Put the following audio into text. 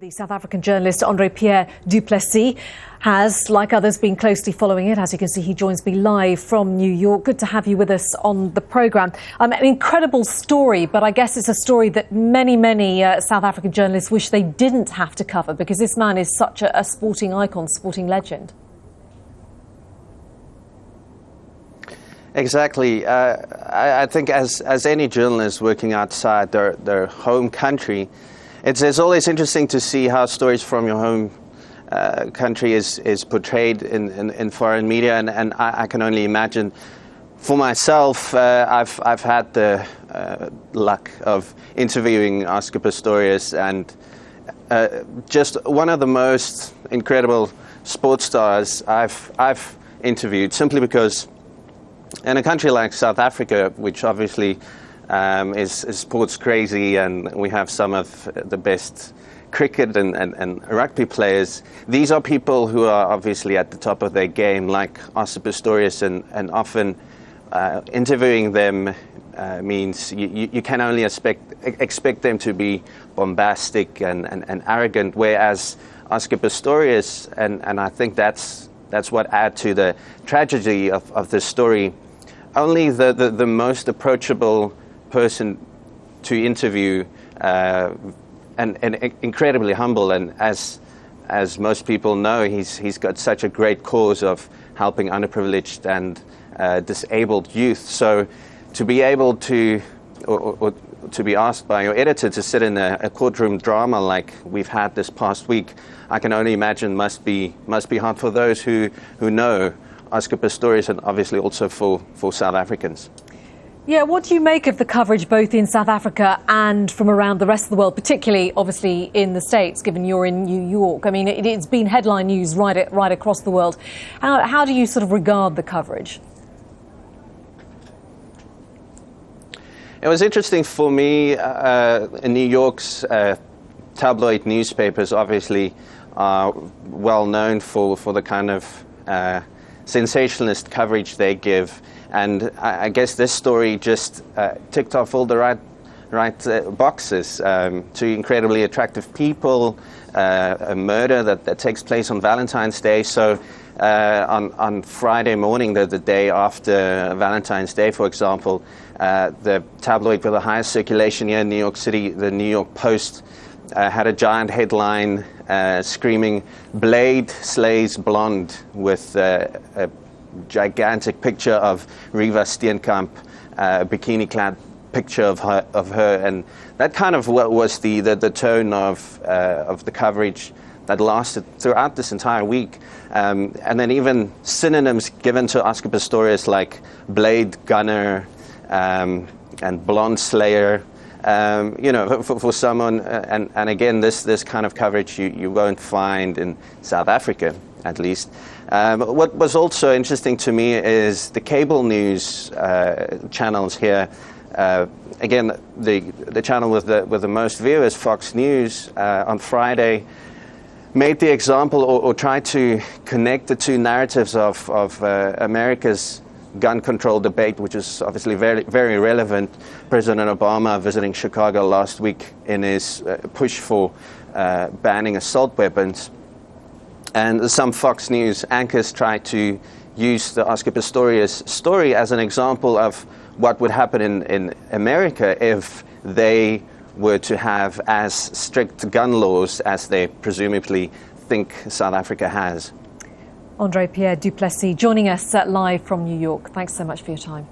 The South African journalist Andre-Pierre Du Plessis has, like others, been closely following it. As you can see, he joins me live from New York. Good to have you with us on the programme. An incredible story, but I guess it's a story that many South African journalists wish they didn't have to cover, because this man is such a sporting icon, sporting legend. Exactly. I think as any journalist working outside their home country, it's always interesting to see how stories from your home country is portrayed in foreign media, and I can only imagine. For myself, I've had the luck of interviewing Oscar Pistorius, and just one of the most incredible sports stars I've interviewed, simply because in a country like South Africa, which obviously is sports crazy, and we have some of the best cricket and rugby players, these are people who are obviously at the top of their game, like Oscar Pistorius, and often interviewing them means you can only expect them to be bombastic and arrogant, whereas Oscar Pistorius, and I think that's what adds to the tragedy of this story, only the most approachable person to interview, and incredibly humble, and as most people know, he's got such a great cause of helping underprivileged and disabled youth. So to be able to, or to be asked by your editor to sit in a courtroom drama like we've had this past week, I can only imagine must be hard for those who know Oscar Pistorius, and obviously also for South Africans. Yeah, what do you make of the coverage both in South Africa and from around the rest of the world, particularly, obviously, in the States, given you're in New York? I mean, it's been headline news right across the world. How do you sort of regard the coverage? It was interesting for me. In New York's tabloid newspapers obviously are well known for the kind of sensationalist coverage they give. And I guess this story just ticked off all the right boxes. Two incredibly attractive people, a murder that takes place on Valentine's Day. So on Friday morning, the day after Valentine's Day, for example, the tabloid with the highest circulation here in New York City, the New York Post, had a giant headline screaming, "Blade slays blonde," with a gigantic picture of Reeva Steenkamp, a bikini-clad picture of her, and that kind of was the tone of the coverage that lasted throughout this entire week, and then even synonyms given to Oscar Pistorius like blade gunner and blonde slayer. You know, for someone, and again, this kind of coverage you won't find in South Africa, at least. What was also interesting to me is the cable news channels here. Again, the channel with the most viewers, Fox News, on Friday, made the example or tried to connect the two narratives of America's gun control debate, which is obviously very relevant. President Obama visiting Chicago last week in his push for banning assault weapons. And some Fox News anchors tried to use the Oscar Pistorius story as an example of what would happen in America if they were to have as strict gun laws as they presumably think South Africa has. Andre-Pierre Du Plessis joining us live from New York. Thanks so much for your time.